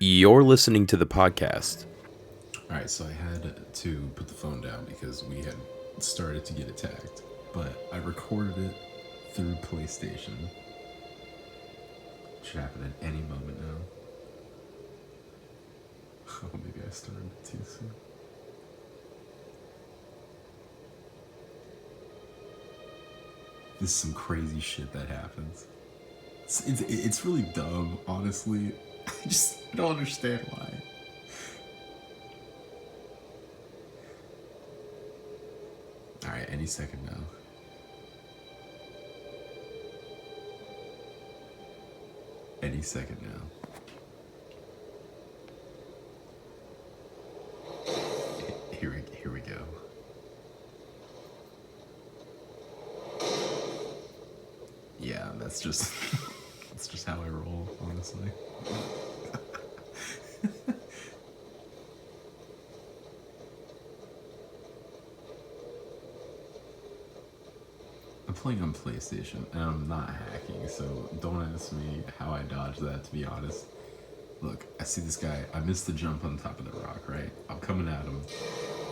You're listening to the podcast. Alright, so I had to put the phone down because we had started to get attacked. But I recorded it through PlayStation. Should happen at any moment now. Oh, maybe I started too soon. This is some crazy shit that happens. It's really dumb, honestly. I don't understand why. Alright, any second now. Any second now. Here we go. Yeah, that's just that's just how I roll, honestly. I'm playing on PlayStation and I'm not hacking, so don't ask me how I dodged that, to be honest. Look, I see this guy. I missed the jump on top of the rock, right? I'm coming at him.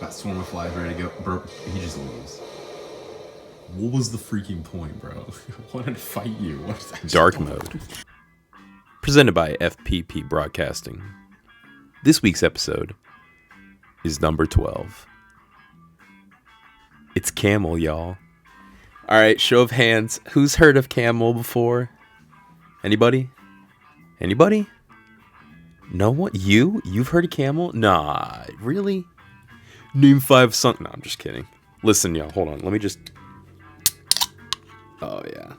Got swarm of flies ready to go. Bro, he just leaves. What was the freaking point, bro? I wanted to fight you. Dark Mode. Presented by FPP Broadcasting. This week's episode is number 12. It's Camel, y'all. Alright, show of hands. Who's heard of Camel before? Anybody? Anybody? No one? You've heard of Camel? Nah, really? Name 5 songs. No, I'm just kidding. Listen, y'all, hold on. Let me just... Oh, yeah.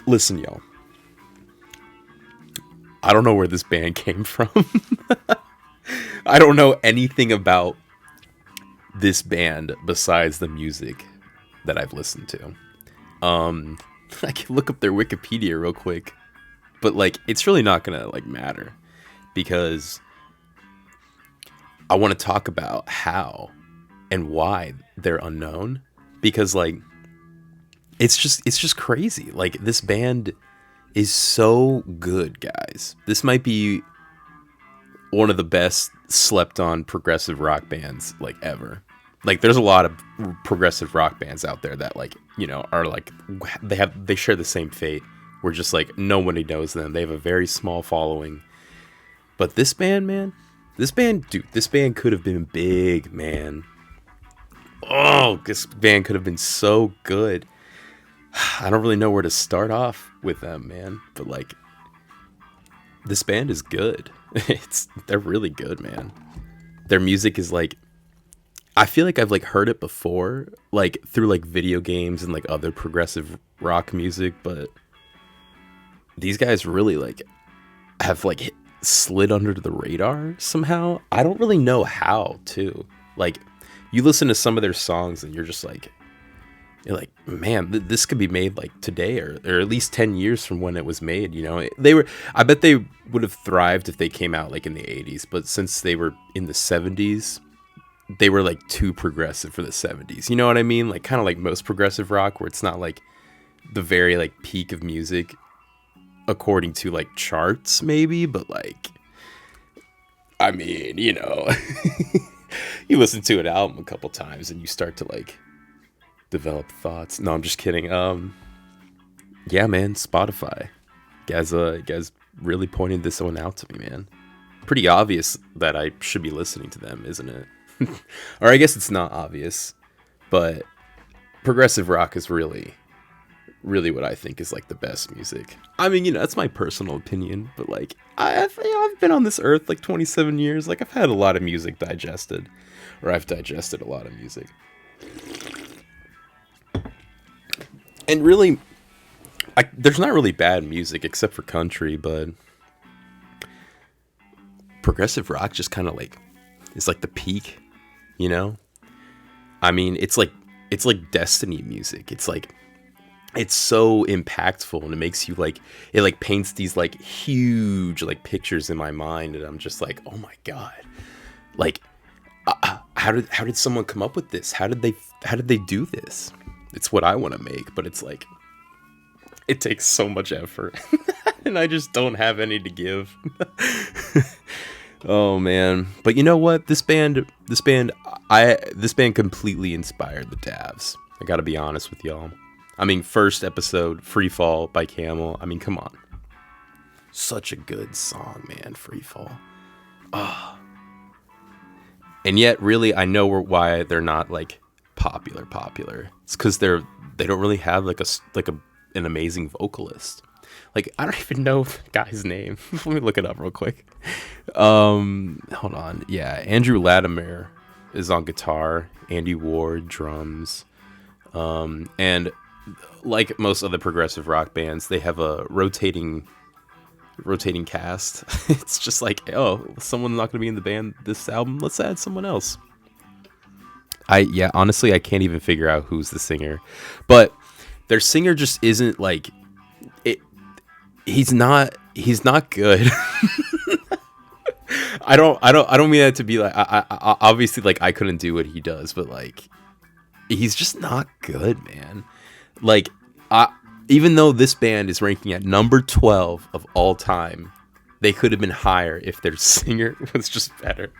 Listen, y'all. I don't know where this band came from. I don't know anything about this band besides the music that I've listened to. I can look up their Wikipedia real quick, but like it's really not gonna like matter because I want to talk about how and why they're unknown, because like it's just crazy. Like this band is so good, guys. This might be one of the best slept on progressive rock bands like ever. Like there's a lot of progressive rock bands out there that like, you know, are like they share the same fate. We're just like nobody knows them. They have a very small following. But this band, man, this band could have been big, man. Oh, this band could have been so good. I don't really know where to start off with them, man. But like this band is good. They're really good, man. Their music is like, I feel like I've like heard it before, like through like video games and like other progressive rock music, but these guys really like have like slid under the radar somehow. I don't really know how too. Like you listen to some of their songs and you're like, man, this could be made like today or at least 10 years from when it was made. You know, I bet they would have thrived if they came out like in the 80s, but since they were in the 70s, they were like too progressive for the 70s. You know what I mean? Like kind of like most progressive rock where it's not like the very like peak of music according to like charts maybe, but like, I mean, you know, you listen to an album a couple times and you start to like develop thoughts. No, I'm just kidding. Yeah, man, Spotify. Guys really pointed this one out to me, man. Pretty obvious that I should be listening to them, isn't it? Or I guess it's not obvious, but progressive rock is really what I think is like the best music. I mean, you know, that's my personal opinion, but like I've been on this earth like 27 years. Like I've had a lot of music digested, or I've digested a lot of music. And really, there's not really bad music except for country, but progressive rock just kind of like is like the peak, you know? I mean, it's like Destiny music. It's like it's so impactful and it makes you like it like paints these like huge like pictures in my mind, and I'm just like, oh my god, like how did someone come up with this? How did they do this? It's what I want to make, but it's like It takes so much effort, and I just don't have any to give. Oh man, but you know what? This band completely inspired the Davs. I gotta be honest with y'all. I mean, first episode, Free Fall by Camel. I mean, come on. Such a good song, man, Free Fall. Oh. And yet, really, I know why they're not, like, popular. It's because they don't really have, like, an amazing vocalist. Like, I don't even know the guy's name. Let me look it up real quick. Hold on. Yeah, Andrew Latimer is on guitar. Andy Ward, drums. And like most other progressive rock bands, they have a rotating cast. It's just like, oh, someone's not going to be in the band this album. Let's add someone else. Honestly, I can't even figure out who's the singer, but their singer just isn't like it. He's not good. I don't mean that to be like, I obviously, like, I couldn't do what he does, but like, he's just not good, man. Like, even though this band is ranking at number 12 of all time, they could have been higher if their singer was just better.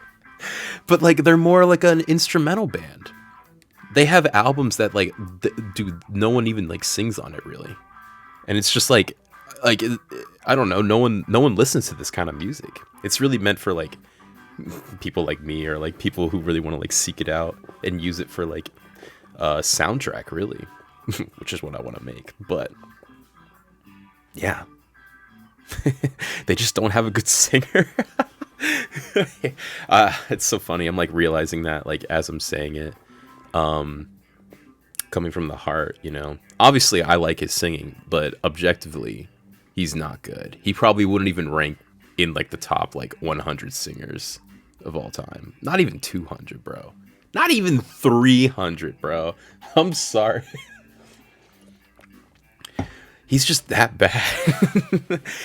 But like, they're more like an instrumental band. They have albums that, like, dude, no one even like sings on it really, and it's just like I don't know, no one listens to this kind of music. It's really meant for like people like me, or like people who really want to like seek it out and use it for like soundtrack, really. Which is what I want to make. But yeah. They just don't have a good singer. It's so funny. I'm like realizing that, like, as I'm saying it, coming from the heart, you know. Obviously I like his singing, but objectively he's not good. He probably wouldn't even rank in like the top like 100 singers of all time. Not even 200, bro. Not even 300, bro. I'm sorry. He's just that bad.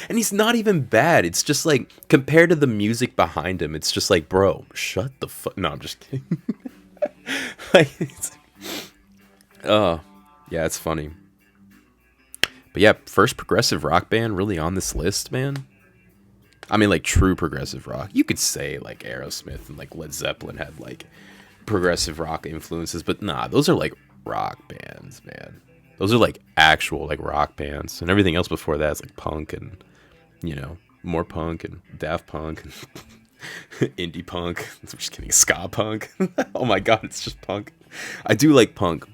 And he's not even bad. It's just like, compared to the music behind him, it's just like, bro, shut the fuck. No, I'm just kidding. Like, yeah, it's funny. But yeah, first progressive rock band really on this list, man. I mean, like, true progressive rock. You could say like Aerosmith and like Led Zeppelin had like progressive rock influences, but nah, those are like rock bands, man. Those are like actual like rock bands, and everything else before that is like punk and, you know, more punk and Daft Punk and indie punk. I'm just kidding, ska punk. Oh my god, it's just punk. I do like punk,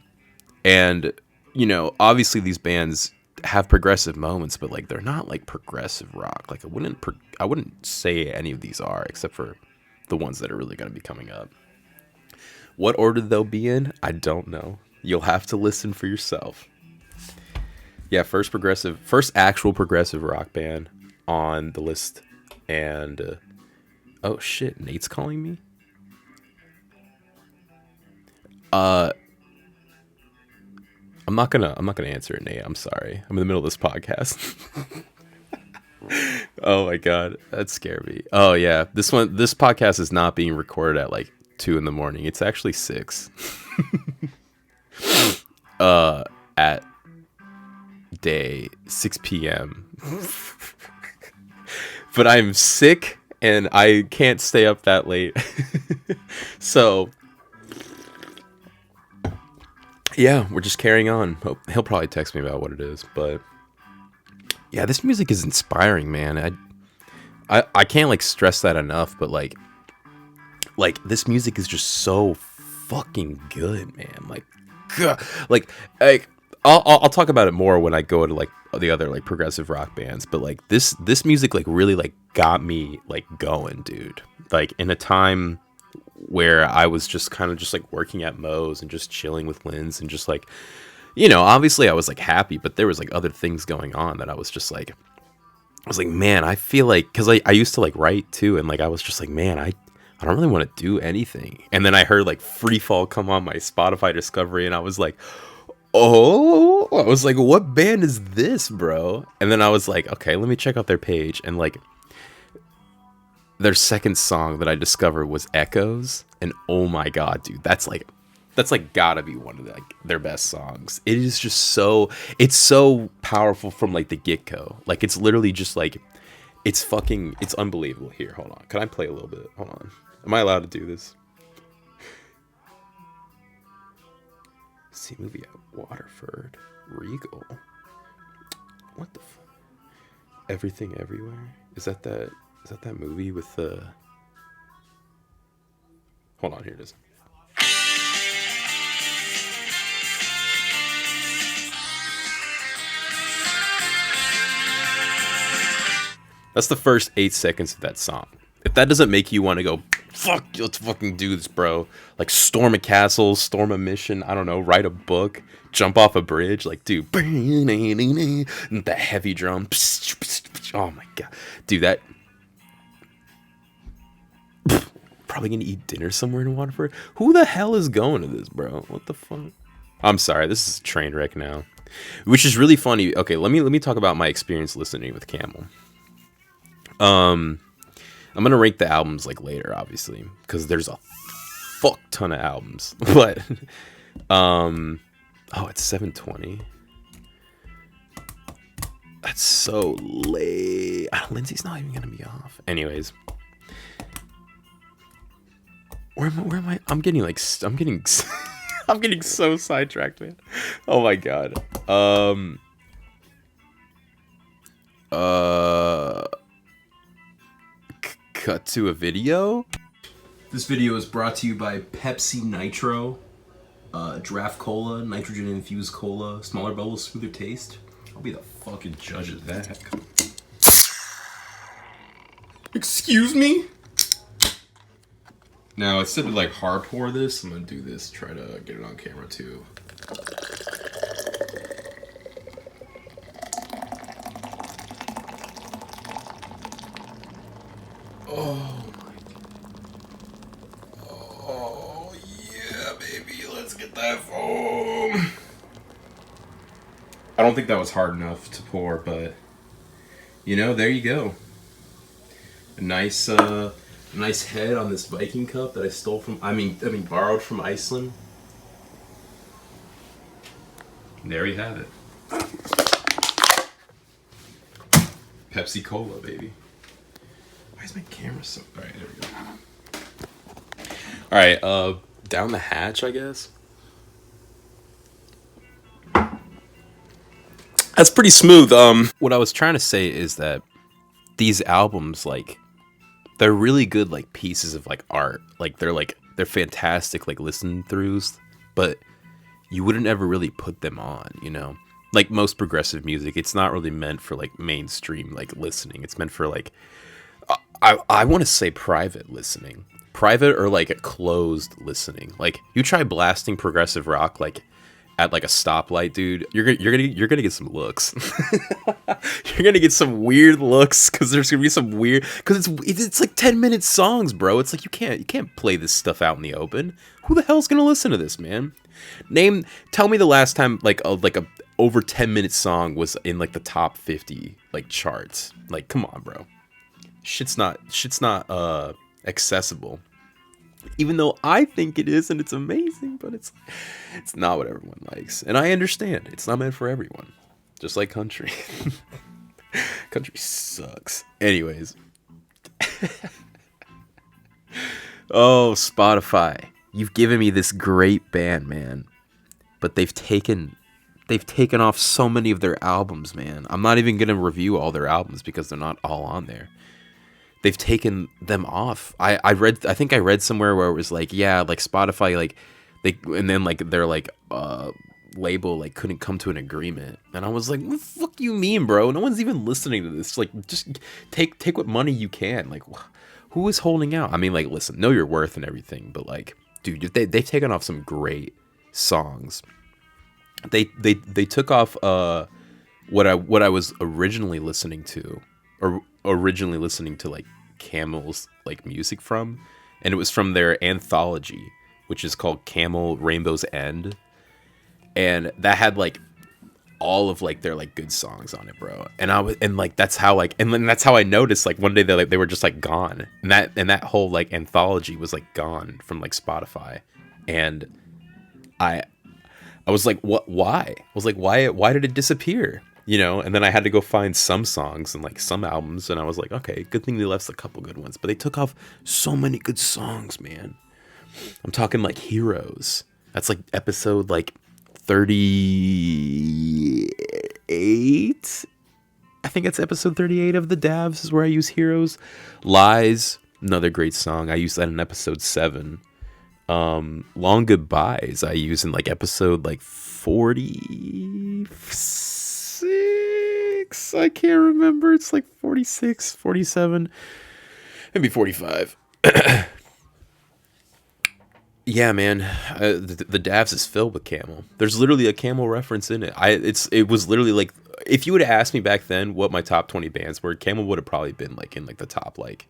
and, you know, obviously these bands have progressive moments, but like, they're not like progressive rock. Like, I wouldn't say any of these are, except for the ones that are really going to be coming up. What order they'll be in, I don't know. You'll have to listen for yourself. Yeah, first actual progressive rock band on the list. And oh shit, Nate's calling me. I'm not gonna answer it, Nate. I'm sorry. I'm in the middle of this podcast. Oh my god, that scared me. Oh yeah, this podcast is not being recorded at like 2 a.m. It's actually 6. At day 6 p.m. But I'm sick and I can't stay up that late. So yeah, we're just carrying on. He'll probably text me about what it is, but yeah, this music is inspiring, man. I can't like stress that enough, but like this music is just so fucking good, man. Like, God, like I'll talk about it more when I go to like the other like progressive rock bands, but like this music like really like got me like going, dude. Like, in a time where I was just kind of just like working at Moe's and just chilling with Linz and just like, you know, obviously I was like happy, but there was like other things going on that I was like, man, I feel like, because I used to like write too, and like I was just like, man, I don't really want to do anything. And then I heard like Free Fall come on my Spotify discovery, and I was like, oh, I was like, what band is this, bro? And then I was like, okay, let me check out their page, and like their second song that I discovered was Echoes, and oh my god, dude, that's like that's like gotta be one of like their best songs. It is just so, it's so powerful from like the get-go. Like it's literally just like, it's unbelievable. Here, hold on, can I play a little bit? Hold on, am I allowed to do this? See movie at Waterford Regal. What the Everything Everywhere? Is that that movie with the, hold on, here it is. That's the first 8 seconds of that song. If that doesn't make you want to go, fuck, let's fucking do this, bro. Like storm a castle, storm a mission, I don't know, write a book, jump off a bridge, like, dude, the heavy drum. Oh my god. Dude, that, probably gonna eat dinner somewhere in Waterford. Who the hell is going to this, bro? What the fuck? I'm sorry, this is a train wreck now. Which is really funny. Okay, let me talk about my experience listening with Camel. I'm gonna rank the albums like later, obviously, because there's a fuck ton of albums. But oh, it's 7:20. That's so late. Lindsay's not even gonna be off. Anyways, where am I? I'm getting I'm getting so sidetracked, man. Oh my god. Cut to a video. This video is brought to you by Pepsi Nitro, draft cola, nitrogen infused cola, smaller bubbles, smoother taste. I'll be the fucking judge of that. Excuse me? Now, instead of like hard pour this, I'm gonna do this, try to get it on camera too. Oh my god. Oh yeah, baby, let's get that foam. I don't think that was hard enough to pour, but you know, there you go. A nice nice head on this Viking cup that I stole from, I mean borrowed from Iceland. And there you have it. Pepsi Cola, baby. Why is my camera so... Alright, there we go. Alright, down the hatch, I guess. That's pretty smooth. What I was trying to say is that these albums, like, they're really good, like, pieces of, like, art. Like, they're fantastic, like, listen-throughs, but you wouldn't ever really put them on, you know? Like, most progressive music, it's not really meant for, like, mainstream, like, listening. It's meant for, like, I want to say private listening. Private or, like, a closed listening. Like, you try blasting progressive rock, like, at, like, a stoplight, dude, you're gonna get some looks. You're gonna get some weird looks, because there's gonna be some weird... Because it's like 10-minute songs, bro. It's like, you can't play this stuff out in the open. Who the hell's gonna listen to this, man? Tell me the last time, like a over 10-minute song was in, like, the top 50, like, charts. Like, come on, bro. Shit's not accessible. Even though I think it is and it's amazing, but it's not what everyone likes. And I understand. It's not meant for everyone. Just like country. Country sucks. Anyways. Oh, Spotify. You've given me this great band, man. But they've taken off so many of their albums, man. I'm not even going to review all their albums because they're not all on there. They've taken them off. I think I read somewhere where it was like, yeah, like Spotify, like and then like their like label like couldn't come to an agreement, and I was like, what the fuck you mean, bro? No one's even listening to this. Like, just take what money you can. Like, who is holding out? I mean, like, listen, know your worth and everything, but like, dude, they've taken off some great songs. They took off what I was originally listening to, or originally listening to, like, Camel's, like, music from, and it was from their anthology, which is called Camel Rainbow's End, and that had, like, all of, like, their, like, good songs on it, bro. And like, that's how, like, and then that's how I noticed, like, one day they were just, like, gone, and that whole, like, anthology was, like, gone from, like, Spotify. And I I was like, what? Why? I was like, why? Why did it disappear? You know? And then I had to go find some songs and like some albums, and I was like, okay, good thing they left a couple good ones, but they took off so many good songs, man. I'm talking like Heroes. That's like episode like 38. I think it's episode 38 of the Davs is where I use Heroes. Lies, another great song. I used that in episode 7. Long Goodbyes I use in like episode like 46. I can't remember. It's like 46, 47, maybe 45. Yeah, man. The Davs is filled with Camel. There's literally a Camel reference in it. It was literally like, if you would have asked me back then what my top 20 bands were, Camel would have probably been like in like the top like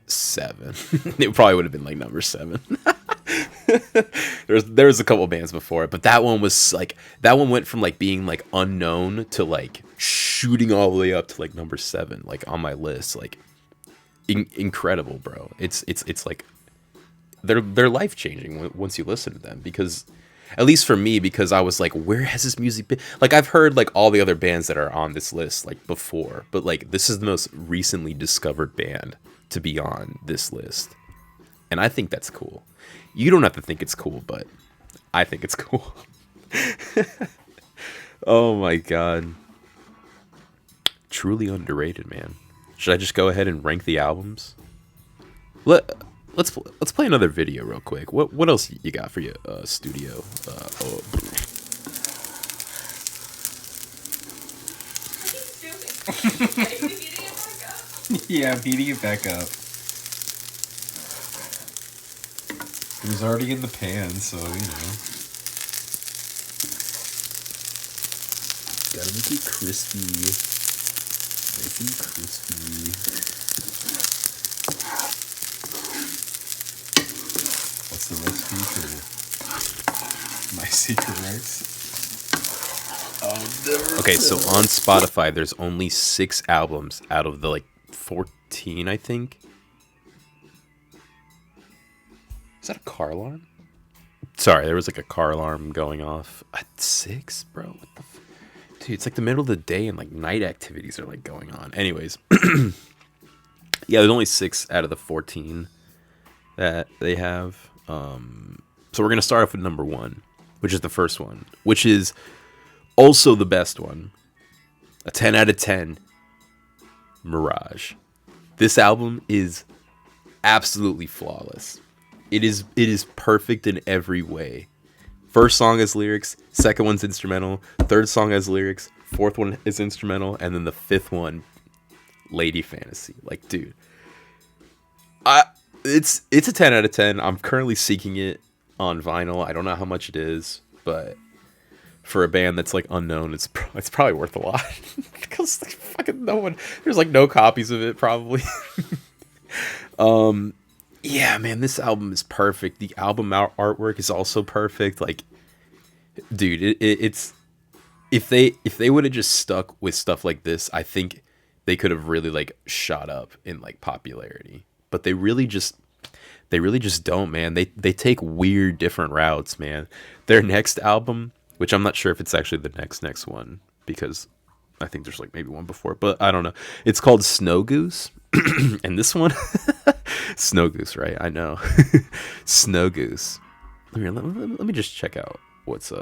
7. It probably would have been like number 7. There was a couple bands before it, but that one was like, that one went from like being like unknown to like shooting all the way up to like number 7, like on my list. Like incredible, bro. It's like they're life changing once you listen to them, because at least for me, because I was like, where has this music been? Like I've heard like all the other bands that are on this list like before, but like this is the most recently discovered band to be on this list, and I think that's cool. You don't have to think it's cool, but I think it's cool. Oh my god, truly underrated, man. Should I just go ahead and rank the albums? Let's play another video real quick. What else you got for your studio? Oh. Yeah, beating it back up. It was already in the pan, so you know. Gotta make it crispy. Make it crispy. What's the recipe for my secret rice? Okay, so on Spotify, there's only 6 albums out of the like 14, I think. Is that a car alarm? Sorry, there was like a car alarm going off at 6, bro. What the dude, it's like the middle of the day and like night activities are like going on. Anyways, yeah, there's only 6 out of the 14 that they have. So we're gonna start off with number 1, which is the first one, which is also the best one. A 10 out of 10. Mirage. This album is absolutely flawless. It is perfect in every way. First song has lyrics, second one's instrumental, third song has lyrics, fourth one is instrumental, and then the fifth one, Lady Fantasy. Like, dude, it's a 10 out of 10. I'm currently seeking it on vinyl. I don't know how much it is, but for a band that's like unknown, it's probably worth a lot. Because like, fucking no one, there's like no copies of it probably. Yeah, man, this album is perfect. The album artwork is also perfect. Like, dude, it's if they would have just stuck with stuff like this, I think they could have really like shot up in like popularity. But they really just don't, man. They take weird different routes, man. Their next album, which I'm not sure if it's actually the next one, because I think there's like maybe one before, but I don't know. It's called Snow Goose. And this one, Snow Goose, right? I know. Snow Goose. Let me just check out what's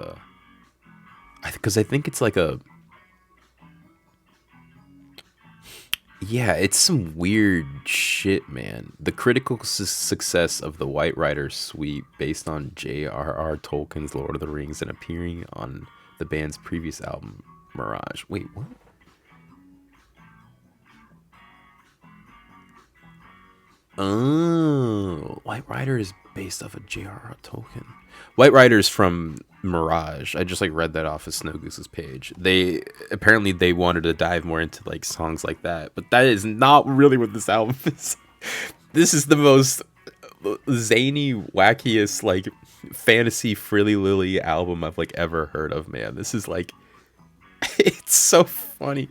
because I think it's like a, yeah, it's some weird shit, man. The critical success of the White Rider suite, based on J.R.R. Tolkien's Lord of the Rings and appearing on the band's previous album, Mirage. Wait, what? Oh, White Rider is based off of J.R.R. Tolkien. White Rider is from Mirage. I just like read that off of Snow Goose's page. They wanted to dive more into like songs like that, but that is not really what this album is. This is the most zany, wackiest like fantasy frilly lily album I've like ever heard of, man. This is like, it's so funny.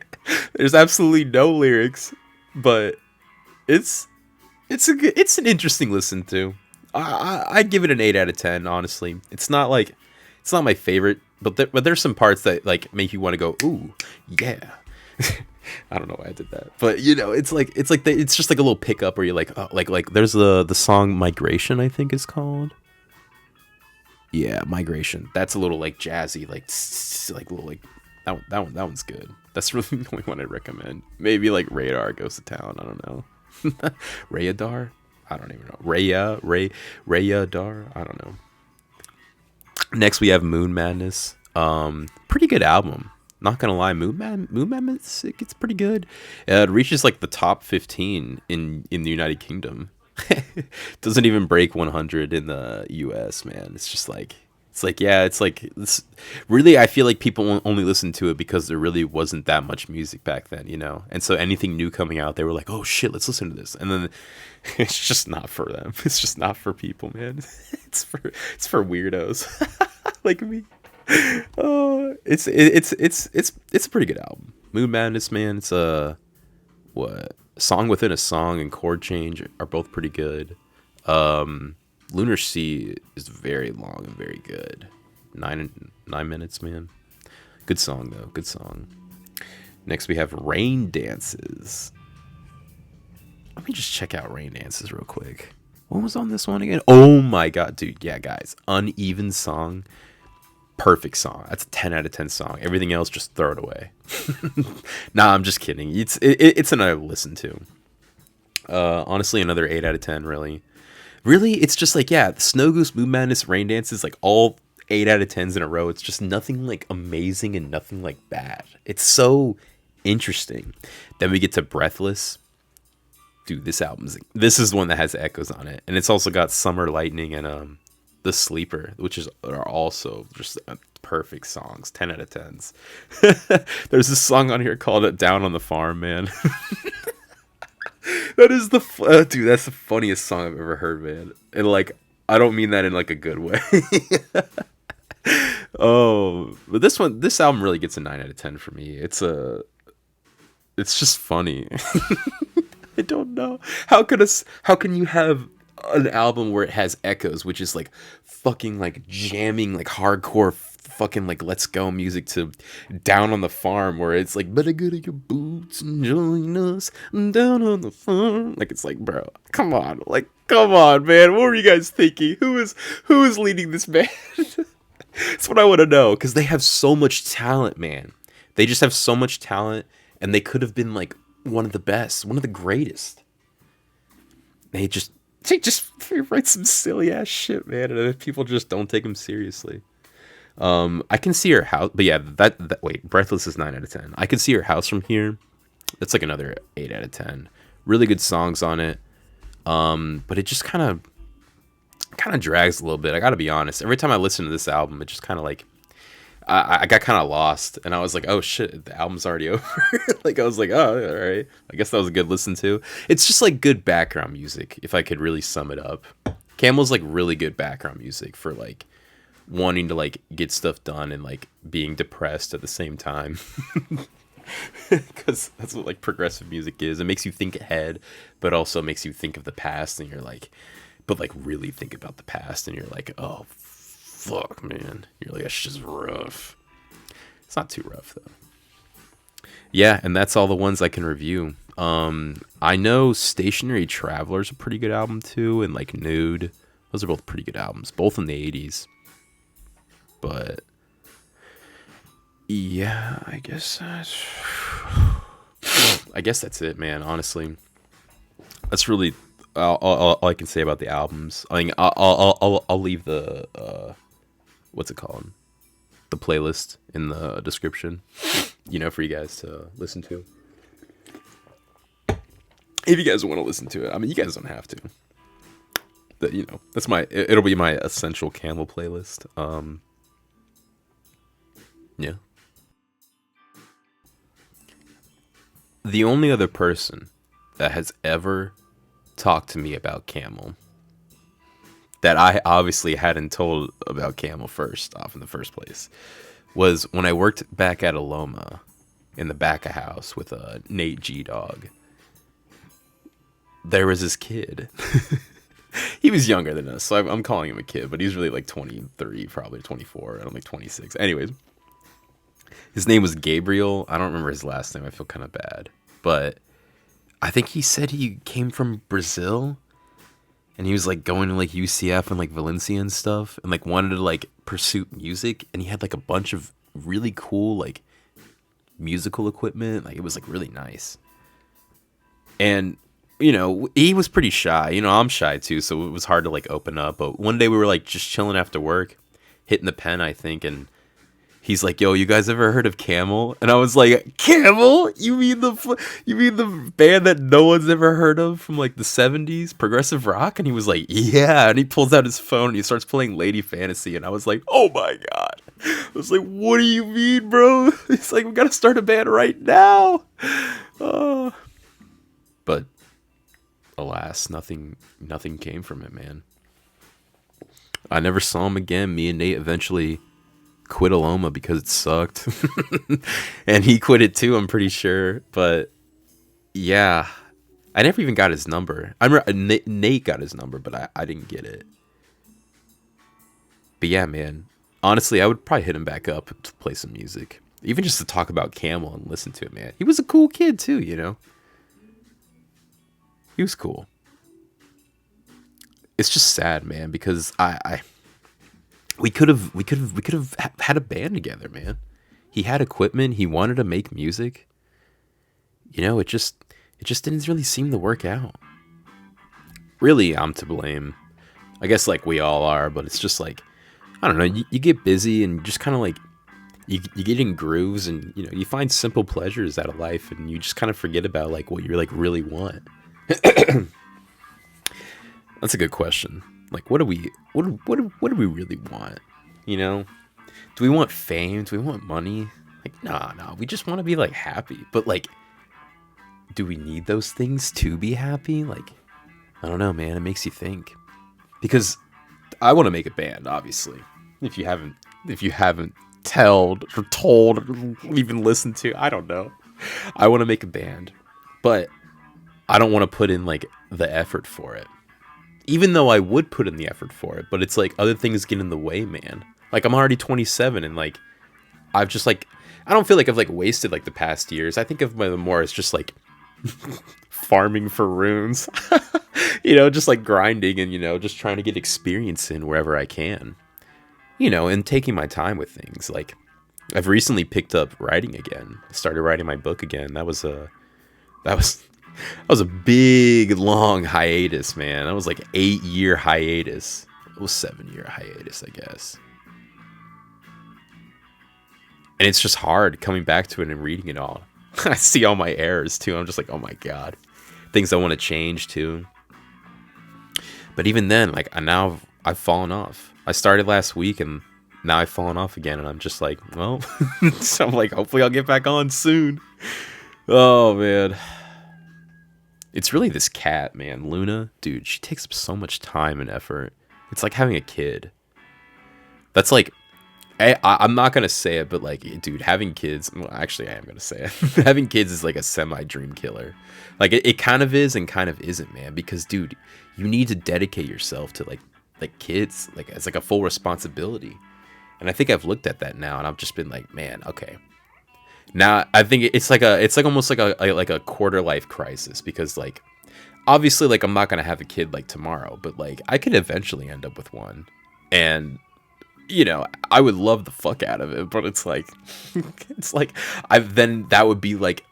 There's absolutely no lyrics, but it's an interesting listen to. I'd give it an 8 out of 10. Honestly, it's not my favorite, but there's some parts that like make you want to go, ooh, yeah. I don't know why I did that, but you know, it's just like a little pickup where you're like, oh, like there's the song Migration, I think it's called. Yeah, Migration. That's a little like jazzy, like little like that one's good. That's really the only one I recommend. Maybe like Radar Goes to Town. I don't know. Rayadar. I don't even know. Rayadar. I don't know. Next we have Moon Madness. Pretty good album. Not gonna lie, Moon Madness, it gets pretty good. It reaches like the top 15 in the United Kingdom. Doesn't even break 100 in the US, man. It's really, I feel like people only listen to it because there really wasn't that much music back then, you know. And so anything new coming out, they were like, "Oh shit, let's listen to this." And then it's just not for them. It's just not for people, man. It's for weirdos like me. Oh, it's a pretty good album. Moon Madness, man. It's a what song within a song and chord change are both pretty good. Lunar Sea is very long and very good. 9 minutes, man. Good song though. Good song. Next we have Rain Dances. Let me just check out Rain Dances real quick. What was on this one again? Oh my god, dude. Yeah, guys. Uneven Song. Perfect song. That's a 10 out of 10 song. Everything else, just throw it away. Nah, I'm just kidding. It's another listen to. Honestly, another 8 out of 10. Really, it's just like, yeah, the Snow Goose, Moon Madness, Rain Dances, like all 8 out of 10s in a row. It's just nothing like amazing and nothing like bad. It's so interesting. Then we get to Breathless. Dude, this is one that has echoes on it, and it's also got Summer Lightning and The Sleeper, which are also just perfect songs, 10 out of 10s. There's this song on here called "Down on the Farm," man. That is dude. That's the funniest song I've ever heard, man. And like, I don't mean that in like a good way. Oh, but this album really gets a 9 out of 10 for me. It's just funny. I don't know. How can you have an album where it has echoes, which is like fucking like jamming like hardcore fucking like let's go music, to Down on the Farm where it's like better get in your boots and join us down on the farm. Like, it's like, bro, come on, man, what were you guys thinking? Who is leading this band? That's what I want to know, because they have so much talent, man. They just have so much talent, and they could have been like one of the best, one of the greatest. They just write some silly ass shit, man, and people just don't take them seriously. I Can See Your House, but yeah, wait, Breathless is 9 out of 10. I Can See Your House From Here. That's like another 8 out of 10. Really good songs on it. But it just kind of drags a little bit. I gotta be honest. Every time I listen to this album, it just kind of like, I got kind of lost, and I was like, oh shit, the album's already over. Like, I was like, oh, all right, I guess that was a good listen to. It's just like good background music, if I could really sum it up. Camel's like really good background music for like wanting to like get stuff done and like being depressed at the same time. Because that's what like progressive music is. It makes you think ahead, but also makes you think of the past, and you're like, but like really think about the past, and you're like, oh fuck, man. You're like, that's just rough. It's not too rough though. Yeah, and that's all the ones I can review. I know Stationary Traveler's a pretty good album too, and like Nude. Those are both pretty good albums, both in the 80s. But yeah, I guess that's it, man. Honestly, that's really all I can say about the albums. I mean, I'll leave the what's it called, the playlist in the description, for you guys to listen to. If you guys want to listen to it, I mean, you guys don't have to. That that's it'll be my essential Camel playlist. Yeah. The only other person that has ever talked to me about Camel, that I obviously hadn't told about Camel first off in the first place, was when I worked back at Aloma in the back of house with Nate G Dog. There was this kid. he was younger than us, so I'm calling him a kid, but he's really like 23, probably 24, and I'm like 26. Anyways, his name was Gabriel. I don't remember his last name. I feel kind of bad, but I think he said he came from Brazil, and he was like going to like UCF and like Valencia and stuff, and like wanted to like pursue music, and he had like a bunch of really cool like musical equipment. Like it was like really nice. And he was pretty shy. I'm shy too, so it was hard to like open up. But one day we were like just chilling after work, hitting the pen, I think, and he's like, "Yo, you guys ever heard of Camel?" And I was like, "Camel? You mean the band that no one's ever heard of from like the '70s, progressive rock?" And he was like, "Yeah." And he pulls out his phone and he starts playing Lady Fantasy, and I was like, "Oh my god!" I was like, "What do you mean, bro?" He's like, "We gotta start a band right now." But alas, nothing came from it, man. I never saw him again. Me and Nate eventually quit Aloma because it sucked. And he quit it too, I'm pretty sure. But yeah, I never even got his number. I remember Nate got his number, but I didn't get it. But yeah, man, honestly, I would probably hit him back up to play some music, even just to talk about Camel and listen to it, man. He was a cool kid too, he was cool. It's just sad, man, because we could have had a band together, man. He had equipment. He wanted to make music. It just didn't really seem to work out. Really, I'm to blame. I guess like we all are, but it's just like I don't know. You get busy and just kind of like you get in grooves, and you find simple pleasures out of life, and you just kind of forget about like what you like really want. That's a good question. Like, what do we really want? Do we want fame? Do we want money? Like, nah. We just want to be like happy. But like, do we need those things to be happy? Like, I don't know, man. It makes you think. Because I want to make a band, obviously. If you haven't told, or even listened to, I don't know. I want to make a band, but I don't want to put in like the effort for it. Even though I would put in the effort for it, but it's like other things get in the way, man. Like I'm already 27, and like I've just like I don't feel like I've like wasted like the past years. I think of my more as just like farming for runes, just like grinding and just trying to get experience in wherever I can, and taking my time with things. Like I've recently picked up writing again. I started writing my book again. That was that was a big long hiatus, man. That was like 8-year hiatus. It was 7-year hiatus, I guess. And it's just hard coming back to it and reading it all. I see all my errors too. I'm just like, oh my god, things I want to change too. But even then, like I've fallen off. I started last week and now I've fallen off again, and I'm just like, well, so I'm like, hopefully I'll get back on soon. Oh man. It's really this cat, man. Luna, dude, she takes up so much time and effort. It's like having a kid. That's like, I'm not going to say it, but like, dude, having kids, well, actually, I am going to say it. Having kids is like a semi-dream killer. Like, it kind of is and kind of isn't, man. Because, dude, you need to dedicate yourself to like kids. Like, it's like a full responsibility. And I think I've looked at that now, and I've just been like, man, okay. Now I think it's like almost like a quarter life crisis, because like obviously like I'm not gonna have a kid like tomorrow, but like I could eventually end up with one, and I would love the fuck out of it, but it's like then that would be like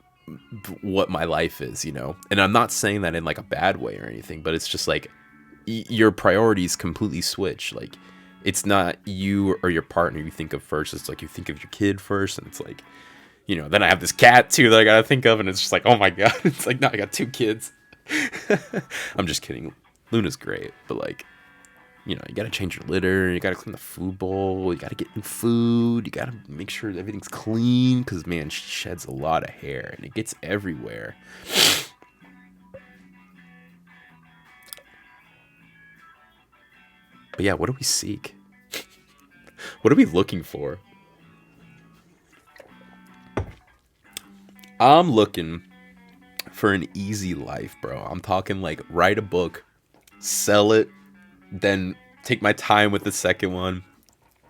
what my life is, and I'm not saying that in like a bad way or anything, but it's just like your priorities completely switch. Like it's not you or your partner you think of first, it's like you think of your kid first, and it's like then I have this cat too that I gotta think of, and it's just like, oh my god, it's like, now I got 2 kids. I'm just kidding. Luna's great, but like, you gotta change your litter, you gotta clean the food bowl, you gotta get new food, you gotta make sure everything's clean, because man, she sheds a lot of hair, and it gets everywhere. But yeah, what do we seek? What are we looking for? I'm looking for an easy life, bro. I'm talking like write a book, sell it, then take my time with the second one,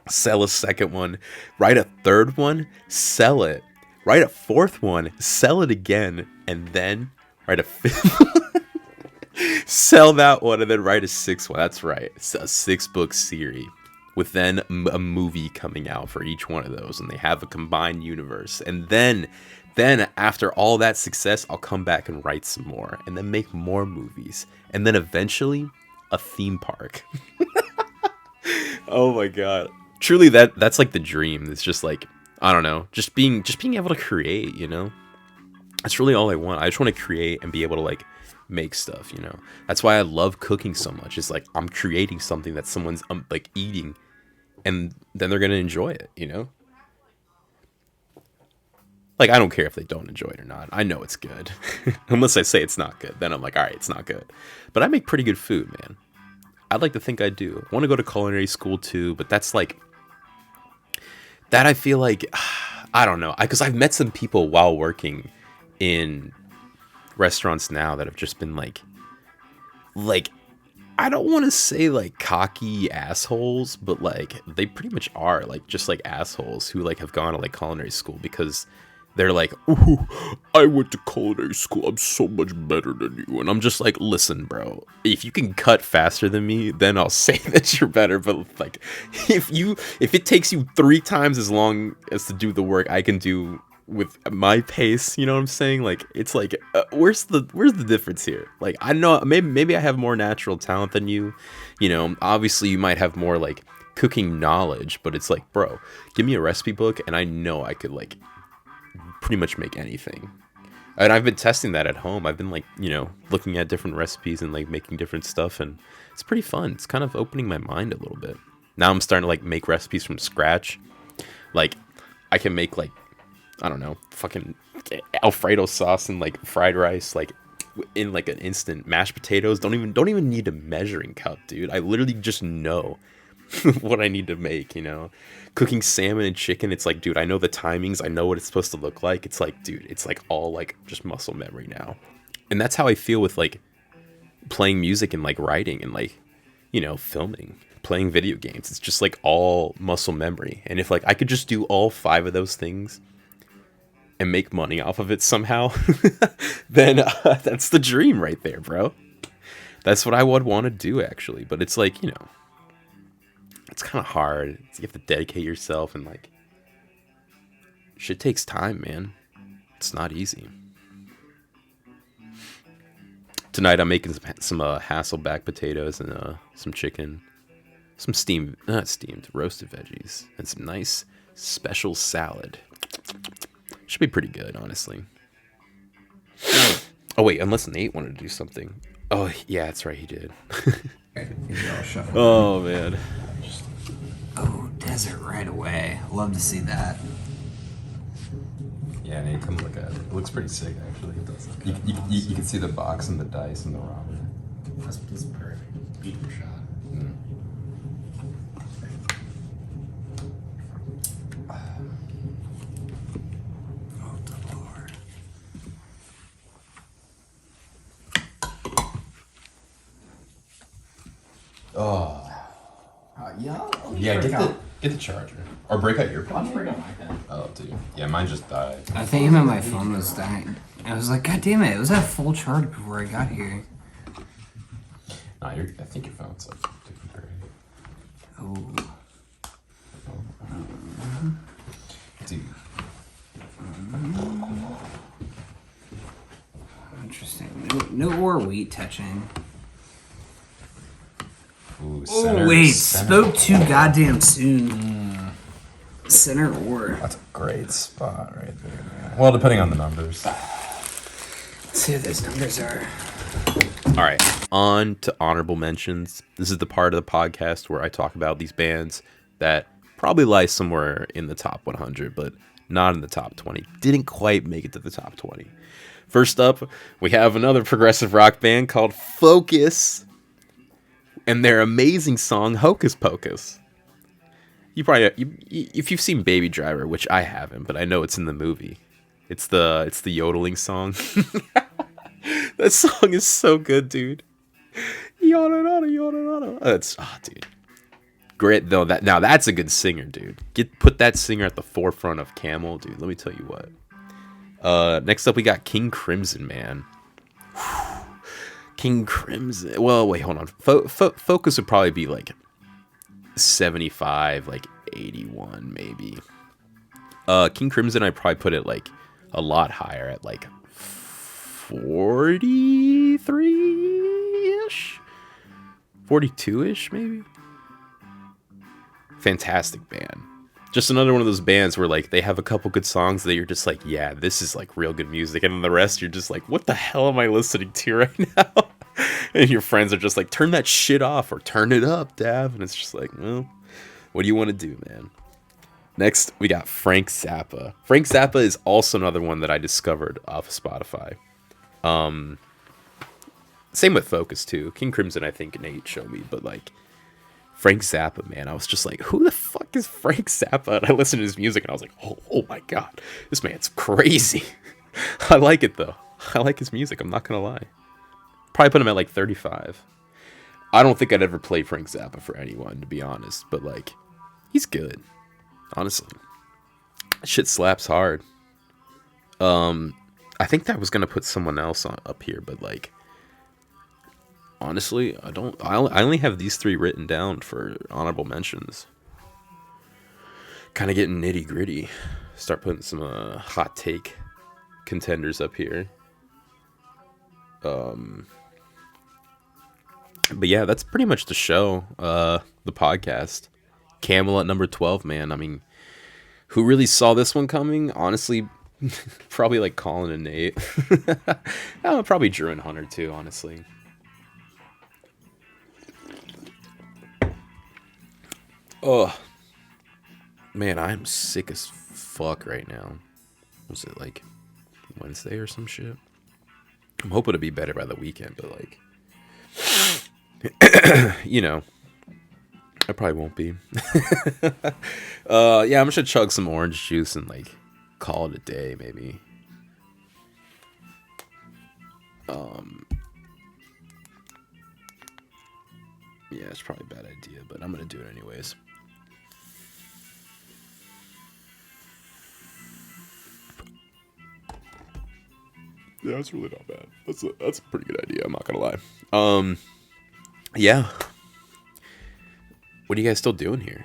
sell a second one, write a third one, sell it, write a fourth one, sell it again, and then write a fifth sell that one, and then write a sixth one. That's right. It's a 6-book series with then a movie coming out for each one of those, and they have a combined universe. And then after all that success, I'll come back and write some more, and then make more movies, and then eventually a theme park. Oh my god. Truly, that's like the dream. It's just like, I don't know, just being able to create, you know? That's really all I want. I just want to create and be able to like make stuff, you know? That's why I love cooking so much. It's like I'm creating something that someone's like eating, and then they're going to enjoy it, you know? Like, I don't care if they don't enjoy it or not. I know it's good. Unless I say it's not good. Then I'm like, all right, it's not good. But I make pretty good food, man. I'd like to think I do. I want to go to culinary school too, but that's like, that I feel like, I don't know. Because I've met some people while working in restaurants now that have just been like, I don't want to say like cocky assholes, but like they pretty much are like just like assholes who like have gone to like culinary school because they're like, ooh, I went to culinary school, I'm so much better than you. And I'm just like, listen, bro, if you can cut faster than me, then I'll say that you're better. But like, if it takes you 3 times as long as to do the work I can do with my pace, you know what I'm saying? Like, it's like, where's the difference here? Like, I know maybe I have more natural talent than you, you know. Obviously you might have more like cooking knowledge, but it's like, bro, give me a recipe book and I know I could like pretty much make anything. And I've been testing that at home. I've been like, you know, looking at different recipes and like making different stuff, and it's pretty fun. It's kind of opening my mind a little bit. Now I'm starting to like make recipes from scratch. Like, I can make like, I don't know, fucking Alfredo sauce and like fried rice, like in like an instant. Mashed potatoes don't even need a measuring cup, dude. I literally just know what I need to make, you know. Cooking salmon and chicken, it's like, dude, I know the timings, I know what it's supposed to look like. It's like, dude, it's like all like just muscle memory now. And that's how I feel with like playing music and like writing and like, you know, filming, playing video games. It's just like all muscle memory. And if like I could just do all 5 of those things and make money off of it somehow, then that's the dream right there, bro. That's what I would want to do, actually. But it's like, you know, it's kind of hard. You have to dedicate yourself, and like, shit takes time, man. It's not easy. Tonight I'm making some Hasselback potatoes and some chicken, some roasted veggies, and some nice special salad. Should be pretty good, honestly. Oh wait, unless Nate wanted to do something. Oh yeah, that's right, he did. Oh man. Oh, desert right away. Love to see that. Yeah, Nate, come look at it. It looks pretty sick, actually. It does. You can see the box and the dice and the robber. That's perfect. Beautiful shot. Mm. Oh, the Lord. Oh. Yeah, get the charger. Or break out your I'll phone. bring out my pen. Oh, dude. Yeah, mine just died. I think even my phone was dying. I was like, God damn it, it was at full charge before I got here. Nah, I think your phone's like different grade. Oh. Dude. Interesting. No or wheat touching. Ooh, Oh, wait, spoke too goddamn soon. Center or. That's a great spot right there. Well, depending on the numbers. Let's see what those numbers are. All right, on to honorable mentions. This is the part of the podcast where I talk about these bands that probably lie somewhere in the top 100, but not in the top 20. Didn't quite make it to the top 20. First up, we have another progressive rock band called Focus, and their amazing song Hocus Pocus. You probably, if you've seen Baby Driver, which I haven't, but I know it's in the movie. It's the yodeling song. That song is so good, dude. That's dude. Great though. Now that's a good singer, dude. Put that singer at the forefront of Camel, dude. Let me tell you what. Next up we got King Crimson, man. King Crimson. Well, wait, hold on. Focus would probably be like 75, like 81 maybe. King Crimson, I'd probably put it like a lot higher at like 43-ish, 42-ish maybe. Fantastic band. Just another one of those bands where like they have a couple good songs that you're just like, yeah, this is like real good music, and then the rest you're just like, what the hell am I listening to right now? And your friends are just like, turn that shit off or turn it up, Dav. And it's just like, well, what do you want to do, man? Next we got Frank Zappa. Frank Zappa is also another one that I discovered off of Spotify. Same with Focus too. King Crimson I think Nate showed me, but like Frank Zappa, man, I was just like, who the fuck is Frank Zappa? And I listened to his music and I was like, oh my god, this man's crazy. I like it though. I like his music, I'm not gonna lie. Probably put him at like 35. I don't think I'd ever play Frank Zappa for anyone, to be honest, but like, he's good. Honestly. Shit slaps hard. I think that was gonna put someone else up here, but like, honestly, I only have these three written down for honorable mentions. Kind of getting nitty gritty. Start putting some hot take contenders up here. But yeah, that's pretty much the show. The podcast. Camel at number 12, man. I mean, who really saw this one coming? Honestly, probably like Colin and Nate. Probably Drew and Hunter too, honestly. Oh, man, I'm sick as fuck right now. Was it like Wednesday or some shit? I'm hoping to be better by the weekend, but like, you know, I probably won't be. Yeah, I'm just gonna chug some orange juice and like call it a day, maybe. Yeah, it's probably a bad idea, but I'm gonna do it anyways. Yeah, it's really not bad. That's a pretty good idea. I'm not gonna lie. Yeah. What are you guys still doing here?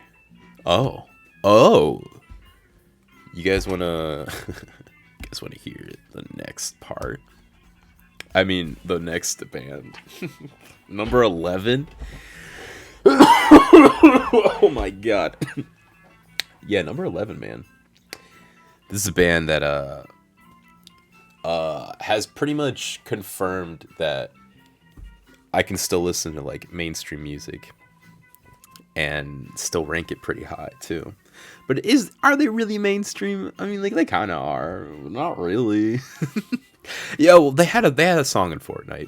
Oh. You guys wanna hear the next part? I mean, the next band. Number 11. Oh my god. Yeah, number 11, man. This is a band that has pretty much confirmed that I can still listen to like mainstream music and still rank it pretty high too. But are they really mainstream? I mean, like they kind of are. Not really. Yeah, well, they had a song in Fortnite.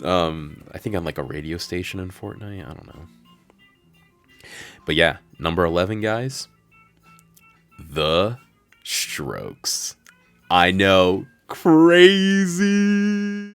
I think on like a radio station in Fortnite. I don't know. But yeah, number 11, guys. The Strokes. I know, crazy.